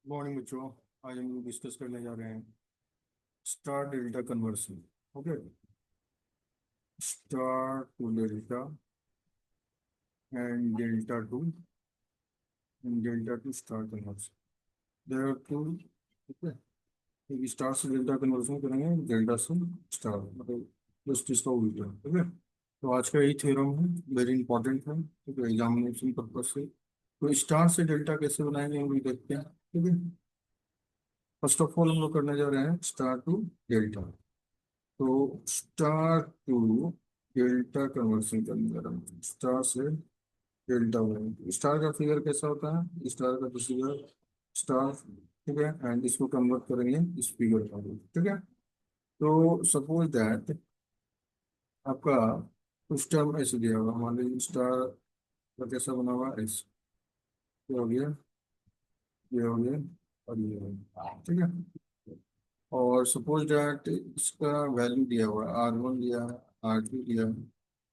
Morning बच्चों। आज हम लोग डिस्कस करने जा रहे हैं star delta conversion. Okay, star to delta and delta to star conversion. There are two. Okay, एक स्टार से डेल्टा कन्वर्सन करेंगे, डेल्टा से स्टार, मतलब जस्ट इसका उल्टा। ठीक है, तो आज का यही थ्योरम है, वेरी इंपॉर्टेंट है। ठीक है, एग्जामिनेशन पर्पज से। तो स्टार से डेल्टा कैसे बनाएंगे हम भी देखते हैं। ठीक है, फर्स्ट ऑफ ऑल हम लोग करने जा रहे हैं स्टार टू डेल्टा। तो स्टार टू डेल्टा कन्वर्सन करने जा रहा हूँ, स्टार से डेल्टा में। स्टार का फिगर कैसा होता है? स्टार का फिगर स्टार। ठीक है, एंड इसको कन्वर्ट करेंगे इस फिगर का। ठीक है, तो सपोज दैट आपका कुछ टर्म ऐसे दिया हुआ, मान लीजिए स्टार का कैसा बना हुआ है, ऐसे। ये हो गया, ये हो गया, और ये हो गया। ठीक है, और सपोज दैट इसका वैल्यू दिया हुआ है, R1 दिया है, R2 दिया है,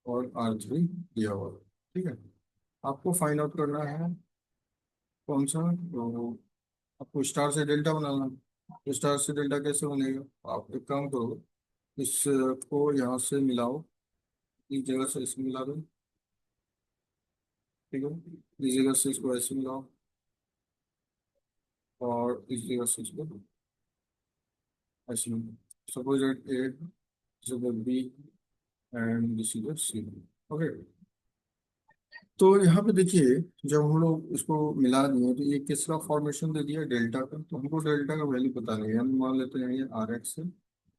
और R3 दिया हुआ है। ठीक है, आपको फाइंड आउट करना है कौन सा। तो आपको स्टार से डेल्टा बनाना है। तो स्टार से डेल्टा कैसे बनेगा? आप एक काम करो, इसको यहाँ से मिलाओ, इस जगह से इसको मिला दो। ठीक है, इस जगह से इसको ऐसे मिलाओ, और इस जगह से इसको ऐसे मिलाओ। Suppose that A, this is B, and this is C. Okay, तो यहाँ पे देखिए, जब हम लोग इसको मिला दिए तो ये किसका फॉर्मेशन दे दिया? डेल्टा का। तो हमको डेल्टा का वैल्यू पता नहीं है, हम मान लेते हैं ये R x है,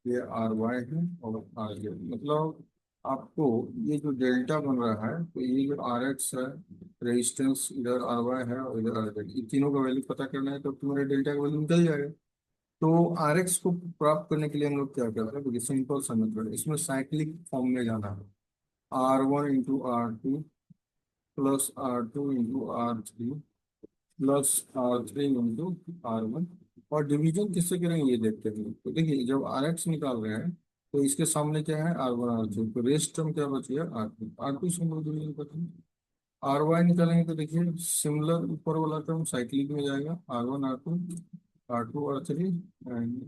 ये R y है, और R z। मतलब आपको ये जो डेल्टा बन रहा है, तो ये जो R x है, रेजिस्टेंस इधर R y है, और इधर R z, इन तीनों का वैल्यू पता करना है, तो तुम्हारे डेल्टा का वैल्यू निकल जाएगा। तो R x को प्राप्त करने के लिए हम लोग क्या करते हैं? सिंपल सा मेथड है, इसमें साइक्लिक फॉर्म में जाना है। R1 × R2 plus R2 × R3 plus R3 × R1। और डिवीजन किससे करेंगे ये देखते हैं। तो देखिए, जब RX निकाल रहे हैं तो इसके सामने क्या है? R1 R2, तो रेस्ट टर्म क्या बच गया? R2 से हम लोग डिवीजन करते हैं। RY निकालेंगे तो देखिए, सिमिलर ऊपर वाला टर्म साइक्लिक में जाएगा, R1 R2, R2 R3, and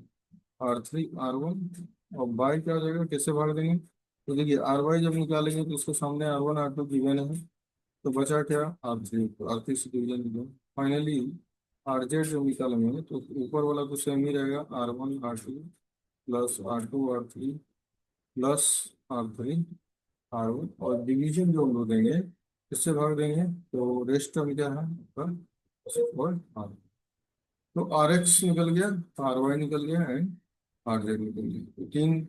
R3 R1। और बाई क्या हो जाएगा, कैसे भाग देंगे? तो देखिए, RY जब निकालेंगे तो उसके सामने R1 R2 गिवन है, तो बचा क्या? R3। तो R3 से डिवीजन निकालो। फाइनली RZ जो निकालेंगे तो ऊपर वाला तो सेम ही रहेगा, R1 R2 plus R2 R3 plus R3 R1। और डिवीजन जो हम लोग देंगे, किससे भाग देंगे? तो रेस्ट टर्म क्या है आपका? और R। तो RX निकल गया, RY निकल गया, एंड RZ निकल गया। तो तीन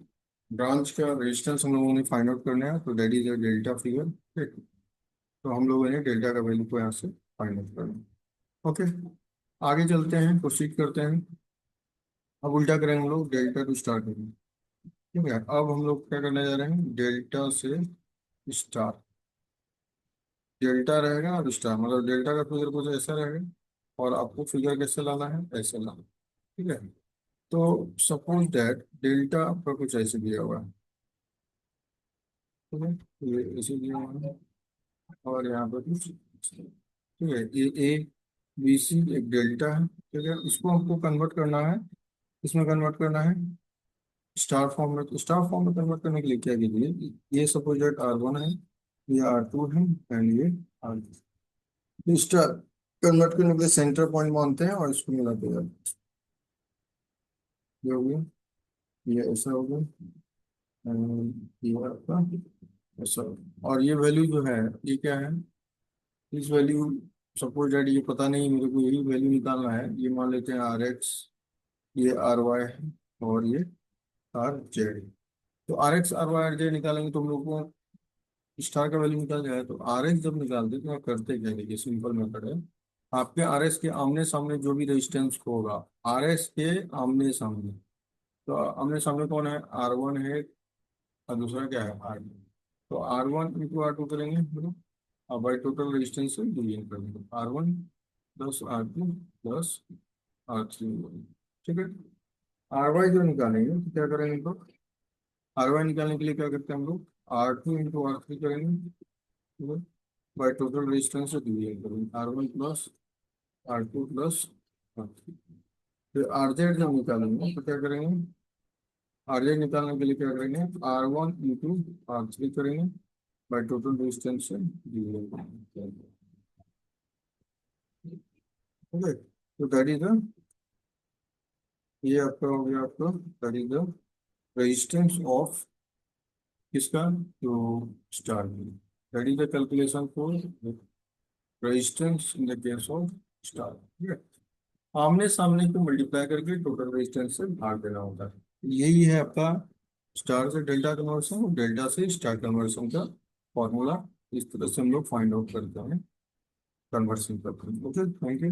ब्रांच का रेजिस्टेंस हम लोगों ने फाइंड आउट करना है, तो that is a delta figure. ठीक, तो हम लोगों ने डेल्टा का वैल्यू को यहाँ से फाइंड आउट करना। ओके, आगे चलते हैं, प्रोसीड करते हैं। अब उल्टा करेंगे हम लोग, डेल्टा टू स्टार करेंगे। ठीक है, अब हम लोग क्या करने जा रहे हैं? डेल्टा से स्टार। डेल्टा रहेगा और स्टार, मतलब डेल्टा का फिगर कुछ ऐसा रहेगा, और आपको फिगर कैसे लाना है? ऐसे लाना। ठीक है, तो सपोज दैट डेल्टा आपका कुछ ऐसे दिया हुआ है। ठीक है, ये ऐसे दिया हुआ है, और यहाँ पर कुछ। ठीक है, ये A B C एक डेल्टा है। ठीक है, इसको हमको कन्वर्ट करना है, इसमें कन्वर्ट करना है स्टार फॉर्म में। तो स्टार फॉर्म में कन्वर्ट करने के लिए क्या कीजिए, ये सपोज दैट R1 है, ये R2 है, एंड ये R3। तो स्टार कन्वर्ट करने के लिए सेंटर पॉइंट मानते हैं, और इसको मिलाते जाते हैं। ये हो गया, ये ऐसा हो गया, and ये आपका ऐसा हो गया। और ये वैल्यू जो है, ये क्या है? इस वैल्यू, सपोज दैट ये पता नहीं मेरे को, यही वैल्यू निकालना है। ये मान लेते हैं RX, ये RY है, और ये RZ। तो RX RY RZ निकालेंगे तो हम लोग को स्टार का वैल्यू निकल जाए। तो RX जब निकालते तो आप करते क्या? देखिए, सिंपल मेथड है। आपके RS के आमने सामने जो भी रेजिस्टेंस होगा, RS के आमने सामने, तो आमने सामने कौन है? R1 है, और दूसरा क्या है? R2। तो R1 × R2 करेंगे हम लोग, और बाई टोटल रेजिस्टेंस से डिवीजन करेंगे, R1 plus R2 plus R3। ठीक है, RY जो निकालेंगे तो क्या करेंगे हम लोग? RY निकालने के लिए क्या करते हैं हम लोग? R2 × R3 करेंगे, बाय टोटल रेजिस्टेंस से डिवीजन करेंगे, R1 प्लस R2 प्लस हाँ, फिर आरजेड जब निकालेंगे तो क्या करेंगे, आरजेड निकालने के लिए क्या करेंगे, R1 × R3 करेंगे बाय टोटल डिस्टेंस से डिवाइड। ओके, तो दैट इज द, ये आपका हो गया आपका, that is the resistance of किसका, तो star, that is the calculation for resistance in the case of star. ठीक है, आमने सामने को मल्टीप्लाई करके टोटल रेजिस्टेंस से भाग देना होता है। यही है आपका स्टार से डेल्टा कन्वर्सन और डेल्टा से स्टार कन्वर्सन का फॉर्मूला। इस तरह से हम लोग फाइंड आउट करते हैं, कन्वर्सन करते हैं। Okay, thank you.